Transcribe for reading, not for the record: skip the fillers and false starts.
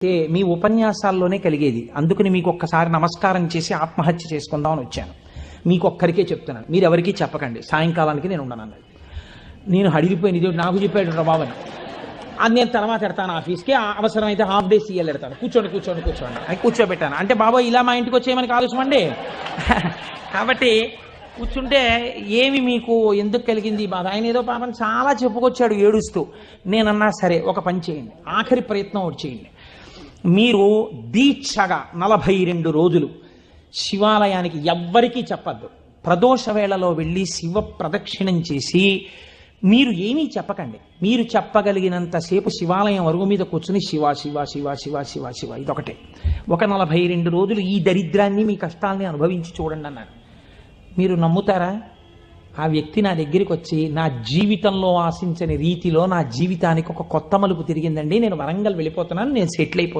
మీ ఉపన్యాసాల్లోనే కలిగేది. అందుకని మీకు ఒక్కసారి నమస్కారం చేసి ఆత్మహత్య చేసుకుందామని వచ్చాను. మీకు ఒక్కరికే చెప్తున్నాను, మీరు ఎవరికీ చెప్పకండి, సాయంకాలానికి నేను ఉండను అన్నది. నేను అడిగిపోయిన ఇది నాకు చెప్పాడు బాబని. అది నేను తర్వాత పెడతాను ఆఫీస్కి, అవసరమైతే హాఫ్ డే సీఎల్ పెడతాను, కూర్చోండి అని కూర్చోబెట్టాను. అంటే బాబా ఇలా మా ఇంటికి వచ్చేయమని ఆలోచమండి. కాబట్టి కూర్చుంటే ఏమి మీకు ఎందుకు కలిగింది ఈ బాధ? ఆయన ఏదో పాపం చాలా చెప్పుకొచ్చాడు ఏడుస్తూ. నేనన్నా సరే ఒక పని చేయండి, ఆఖరి ప్రయత్నం ఒకటి చేయండి. మీరు దీక్షగా 42 రోజులు శివాలయానికి ఎవ్వరికీ చెప్పద్దు. ప్రదోష వేళలో వెళ్ళి శివ ప్రదక్షిణం చేసి మీరు ఏమీ చెప్పకండి. మీరు చెప్పగలిగినంతసేపు శివాలయం అరుగు మీద కూర్చుని శివ శివ శివ శివ శివ శివ ఇదొకటే. ఒక 42 రోజులు ఈ దరిద్రాన్ని, మీ కష్టాల్ని అనుభవించి చూడండి అన్నాడు. మీరు నమ్ముతారా? ఆ వ్యక్తి నా దగ్గరికి వచ్చి నా జీవితంలో ఆశించని రీతిలో నా జీవితానికి ఒక కొత్త మలుపు తిరిగిందండి, నేను వరంగల్ వెళ్ళిపోతున్నాను, నేను సెటిల్ అయిపోతున్నాను.